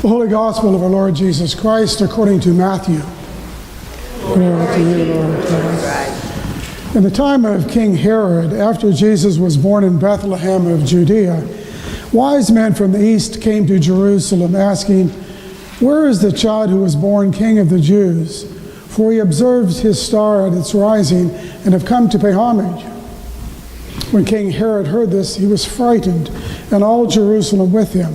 The Holy Gospel of our Lord Jesus Christ according to Matthew. Glory to you, Lord Christ. In the time of King Herod, after Jesus was born in Bethlehem of Judea, wise men from the east came to Jerusalem asking, "Where is the child who was born King of the Jews? For we observed his star at its rising and have come to pay homage." When King Herod heard this, he was frightened, and all Jerusalem with him.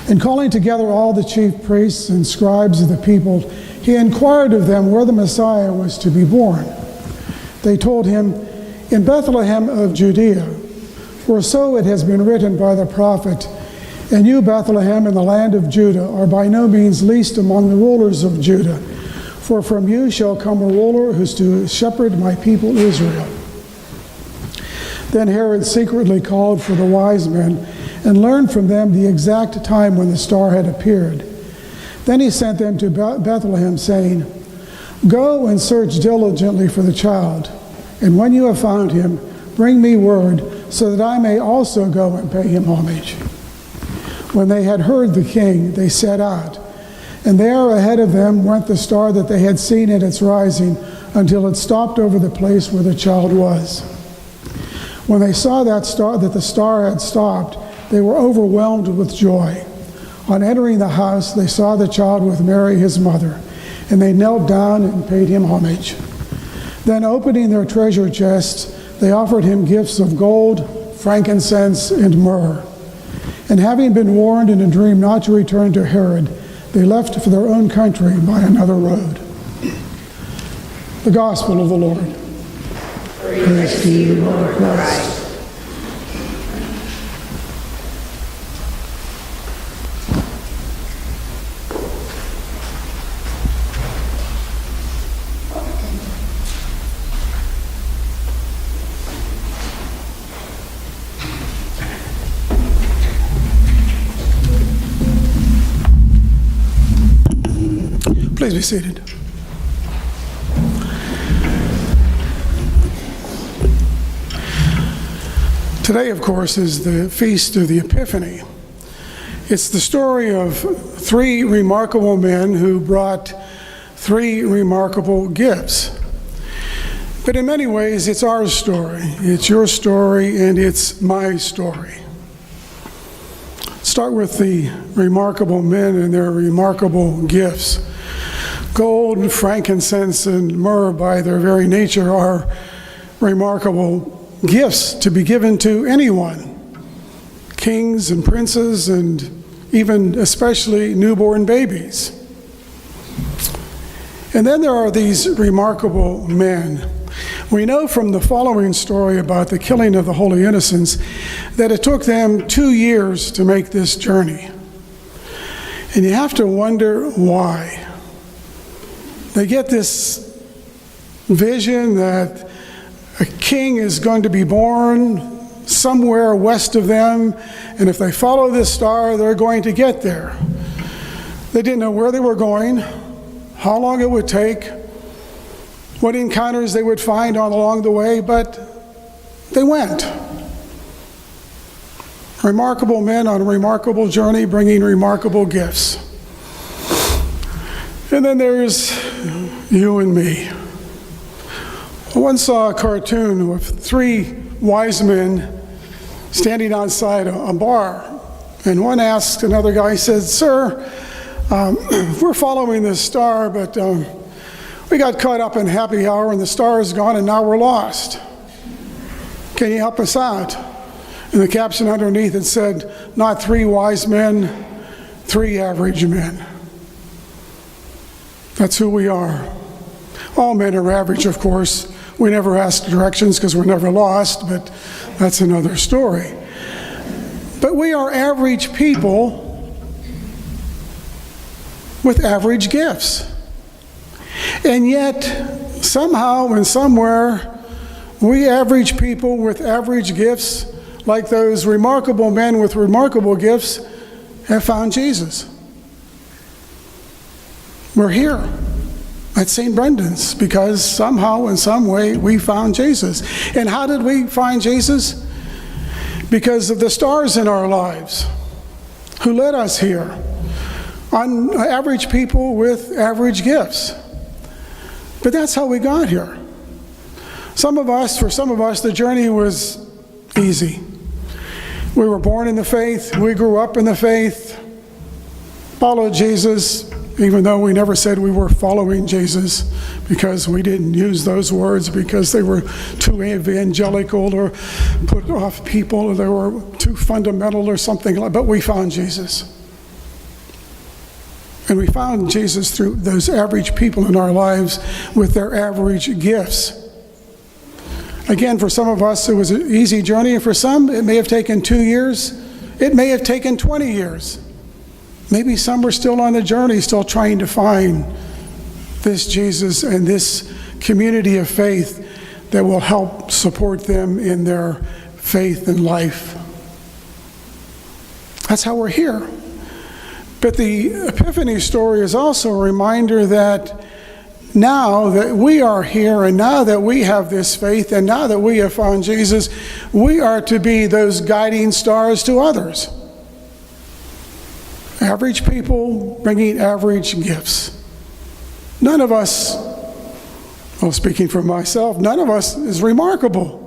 And calling together all the chief priests and scribes of the people, he inquired of them where the Messiah was to be born. They told him, "In Bethlehem of Judea, for so it has been written by the prophet, 'And you, Bethlehem, in the land of Judah, are by no means least among the rulers of Judah, for from you shall come a ruler who is to shepherd my people Israel.'" Then Herod secretly called for the wise men and learned from them the exact time when the star had appeared. Then he sent them to Bethlehem, saying, "Go and search diligently for the child, and when you have found him, bring me word, so that I may also go and pay him homage." When they had heard the king, they set out, and there ahead of them went the star that they had seen at its rising, until it stopped over the place where the child was. When they saw that the star had stopped, they were overwhelmed with joy. On entering the house, they saw the child with Mary, his mother, and they knelt down and paid him homage. Then, opening their treasure chests, they offered him gifts of gold, frankincense, and myrrh. And having been warned in a dream not to return to Herod, they left for their own country by another road. The Gospel of the Lord. Praise to you, Lord Christ. Please be seated. Today, of course, is the Feast of the Epiphany. It's the story of three remarkable men who brought three remarkable gifts. But in many ways, it's our story. It's your story, and it's my story. Start with the remarkable men and their remarkable gifts. Gold, frankincense, and myrrh, by their very nature, are remarkable gifts to be given to anyone. Kings and princes, and even especially newborn babies. And then there are these remarkable men. We know from the following story about the killing of the holy innocents that it took them 2 years to make this journey. And you have to wonder why. They get this vision that a king is going to be born somewhere west of them, and if they follow this star, they're going to get there. They didn't know where they were going, how long it would take, what encounters they would find along the way, but they went. Remarkable men on a remarkable journey, bringing remarkable gifts. And then there's you and me. I once saw a cartoon with three wise men standing outside a bar, and one asked another guy, he said, "Sir, we're following this star, but we got caught up in happy hour and the star is gone and now we're lost. Can you help us out?" And the caption underneath it said, "Not three wise men, three average men." That's who we are. All men are average, of course. We never ask directions because we're never lost, but that's another story. But we are average people with average gifts. And yet, somehow and somewhere, we average people with average gifts, like those remarkable men with remarkable gifts, have found Jesus. We're here at St. Brendan's because somehow, in some way, we found Jesus. And how did we find Jesus? Because of the stars in our lives who led us here. on average people with average gifts. But that's how we got here. For some of us, the journey was easy. We were born in the faith. We grew up in the faith. Followed Jesus, even though we never said we were following Jesus, because we didn't use those words because they were too evangelical or put off people, or they were too fundamental or something like that. But we found Jesus. And we found Jesus through those average people in our lives with their average gifts. Again, for some of us, it was an easy journey, and for some, it may have taken 2 years. It may have taken 20 years. Maybe some are still on the journey, still trying to find this Jesus and this community of faith that will help support them in their faith and life. That's how we're here. But the Epiphany story is also a reminder that now that we are here, and now that we have this faith, and now that we have found Jesus, we are to be those guiding stars to others. Average people bringing average gifts. None of us, well, speaking for myself, none of us is remarkable.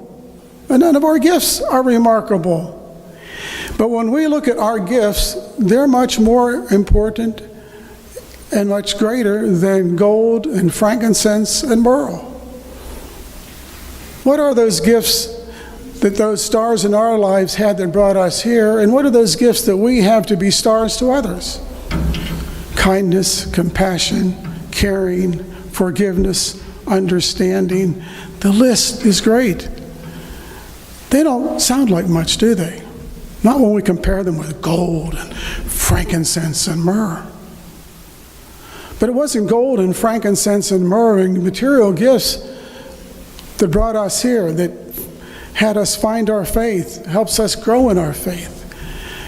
And none of our gifts are remarkable. But when we look at our gifts, they're much more important and much greater than gold and frankincense and myrrh. What are those gifts that those stars in our lives had that brought us here? And what are those gifts that we have to be stars to others? Kindness, compassion, caring, forgiveness, understanding. The list is great. They don't sound like much, do they? Not when we compare them with gold and frankincense and myrrh. But it wasn't gold and frankincense and myrrh and material gifts that brought us here, that had us find our faith, helps us grow in our faith.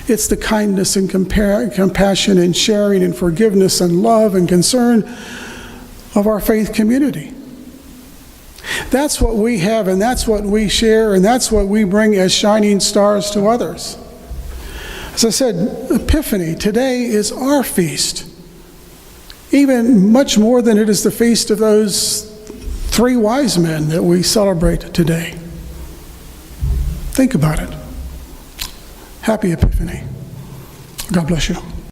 It's the kindness and compassion and sharing and forgiveness and love and concern of our faith community. That's what we have, and that's what we share, and that's what we bring as shining stars to others. As I said, Epiphany, today is our feast. Even much more than it is the feast of those 3 wise men that we celebrate today. Think about it. Happy Epiphany. God bless you.